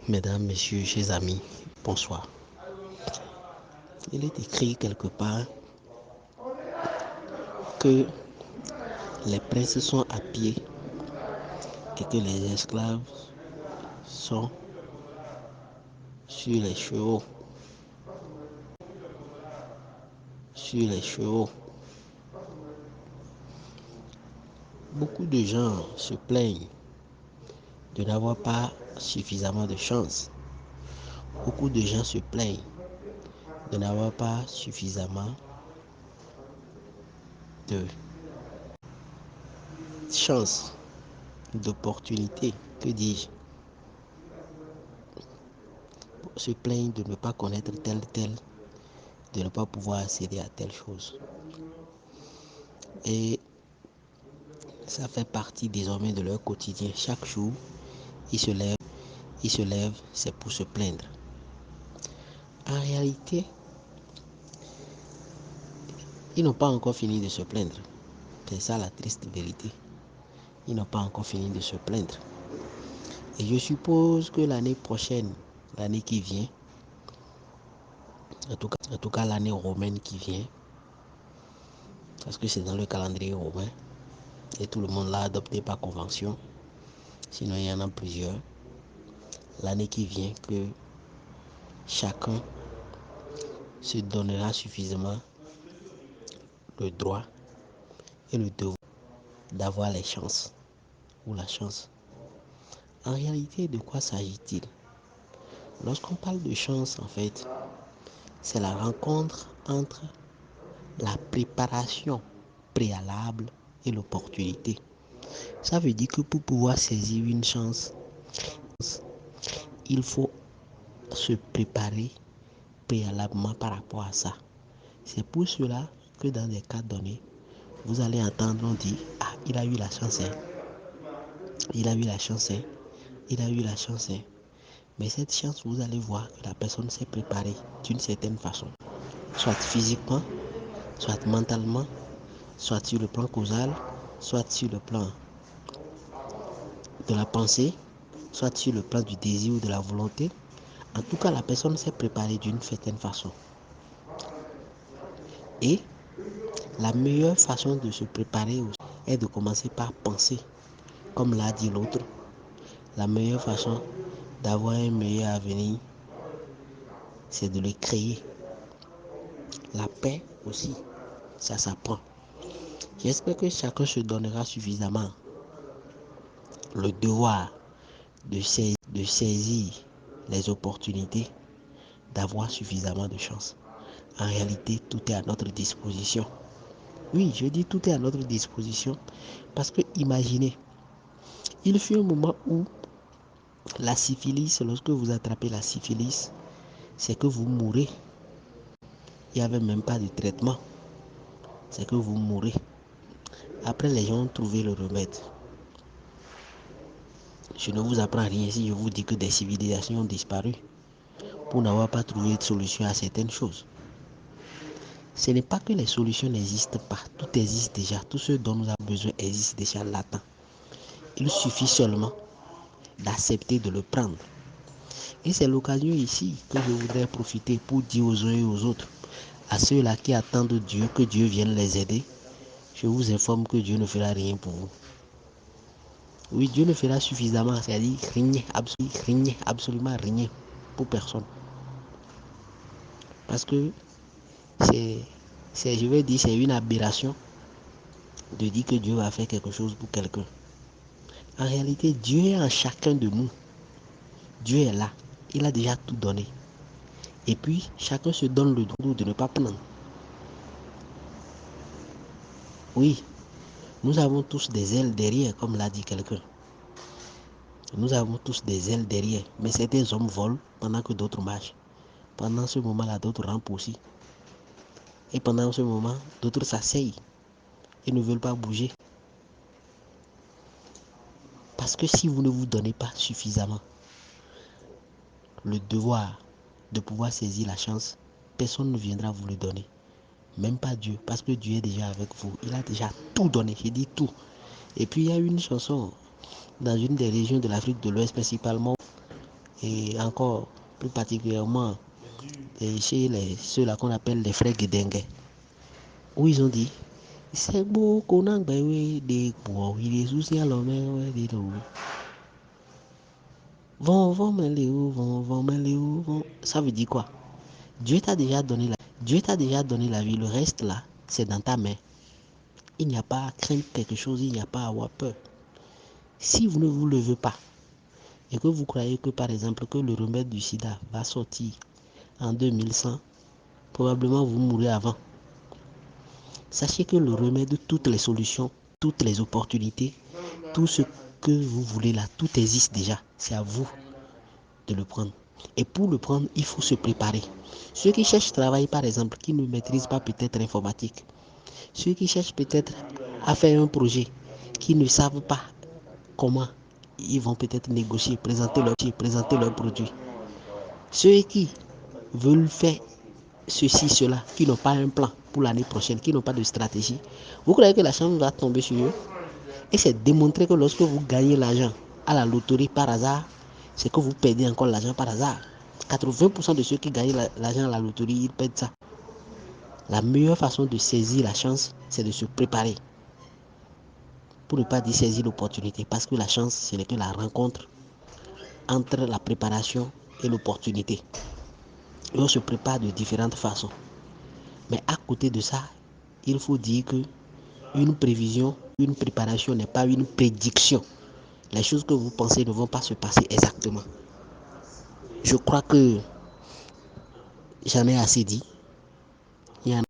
Mesdames, Messieurs, chers amis, bonsoir. Il est écrit quelque part que les princes sont à pied et que les esclaves sont sur les chevaux. Beaucoup de gens se plaignent de n'avoir pas suffisamment de chance. Beaucoup de gens se plaignent de n'avoir pas suffisamment de chance, d'opportunité, que dis-je, se plaignent de ne pas connaître tel, de ne pas pouvoir accéder à telle chose. Et ça fait partie désormais de leur quotidien. Chaque jour, ils se lèvent, c'est pour se plaindre. En réalité, ils n'ont pas encore fini de se plaindre. C'est ça la triste vérité. Ils n'ont pas encore fini de se plaindre. Et je suppose que l'année prochaine, l'année qui vient, en tout cas l'année romaine qui vient, parce que c'est dans le calendrier romain, et tout le monde l'a adopté par convention, sinon il y en a plusieurs, l'année qui vient, que chacun se donnera suffisamment le droit et le devoir d'avoir les chances ou la chance. En réalité, de quoi s'agit-il? Lorsqu'on parle de chance, en fait, c'est la rencontre entre la préparation préalable et l'opportunité. Ça veut dire que pour pouvoir saisir une chance, il faut se préparer préalablement par rapport à ça. C'est pour cela que dans des cas donnés, vous allez entendre on dire « Ah, il a eu la chance, hein. Il a eu la chance, hein. Il a eu la chance, hein. » Mais cette chance, vous allez voir que la personne s'est préparée d'une certaine façon. Soit physiquement, soit mentalement, soit sur le plan causal, soit sur le plan de la pensée, soit sur le plan du désir ou de la volonté. En tout cas, la personne s'est préparée d'une certaine façon. Et la meilleure façon de se préparer est de commencer par penser. Comme l'a dit l'autre, la meilleure façon d'avoir un meilleur avenir, c'est de le créer. La paix aussi, ça s'apprend. J'espère que chacun se donnera suffisamment le devoir de saisir les opportunités, d'avoir suffisamment de chance. En réalité, tout est à notre disposition. Oui, je dis tout est à notre disposition parce que imaginez, il fut un moment où la syphilis, lorsque vous attrapez la syphilis, c'est que vous mourrez. Il n'y avait même pas de traitement. C'est que vous mourrez. Après, les gens ont trouvé le remède. Je ne vous apprends rien si je vous dis que des civilisations ont disparu pour n'avoir pas trouvé de solution à certaines choses. Ce n'est pas que les solutions n'existent pas. Tout existe déjà. Tout ce dont nous avons besoin existe déjà latent. Il suffit seulement d'accepter de le prendre. Et c'est l'occasion ici que je voudrais profiter pour dire aux uns et aux autres, à ceux-là qui attendent Dieu, que Dieu vienne les aider, je vous informe que Dieu ne fera rien pour vous. Oui, Dieu ne fera suffisamment, c'est-à-dire rien, absolument rien pour personne. Parce que je vais dire, c'est une aberration de dire que Dieu va faire quelque chose pour quelqu'un. En réalité, Dieu est en chacun de nous. Dieu est là. Il a déjà tout donné. Et puis, chacun se donne le droit de ne pas prendre. Oui, nous avons tous des ailes derrière, comme l'a dit quelqu'un. Nous avons tous des ailes derrière. Mais certains hommes volent pendant que d'autres marchent. Pendant ce moment-là, d'autres rampent aussi. Et pendant ce moment, d'autres s'asseyent et ne veulent pas bouger. Parce que si vous ne vous donnez pas suffisamment le devoir de pouvoir saisir la chance, personne ne viendra vous le donner. Même pas Dieu, parce que Dieu est déjà avec vous. Il a déjà tout donné, j'ai dit tout. Et puis il y a une chanson dans une des régions de l'Afrique de l'Ouest principalement. et encore plus particulièrement chez ceux-là qu'on appelle les frères Guédengue, où ils ont dit c'est beau qu'on a des poids, il est souci à l'homme, des vont vont. Ça veut dire quoi? Dieu t'a déjà donné la vie, le reste là, c'est dans ta main. Il n'y a pas à craindre quelque chose, il n'y a pas à avoir peur. Si vous ne vous levez pas et que vous croyez que par exemple que le remède du sida va sortir en 2100, probablement vous mourrez avant. Sachez que le remède, toutes les solutions, toutes les opportunités, tout ce que vous voulez là, tout existe déjà. C'est à vous de le prendre. Et pour le prendre, il faut se préparer. Ceux qui cherchent travail, par exemple, qui ne maîtrisent pas peut-être l'informatique, ceux qui cherchent peut-être à faire un projet, qui ne savent pas comment ils vont peut-être négocier, présenter leur produit. Ceux qui veulent faire ceci, cela, qui n'ont pas un plan pour l'année prochaine, qui n'ont pas de stratégie, vous croyez que la chance va tomber sur eux? Et c'est démontré que lorsque vous gagnez l'argent à la loterie par hasard, c'est que vous perdez encore l'argent par hasard. 80% de ceux qui gagnent l'argent à la loterie, ils perdent ça. La meilleure façon de saisir la chance, c'est de se préparer. Pour ne pas dire saisir l'opportunité, parce que la chance, ce n'est que la rencontre entre la préparation et l'opportunité. Et on se prépare de différentes façons. Mais à côté de ça, il faut dire que une prévision, une préparation n'est pas une prédiction. Les choses que vous pensez ne vont pas se passer exactement. Je crois que j'en ai assez dit. Il y en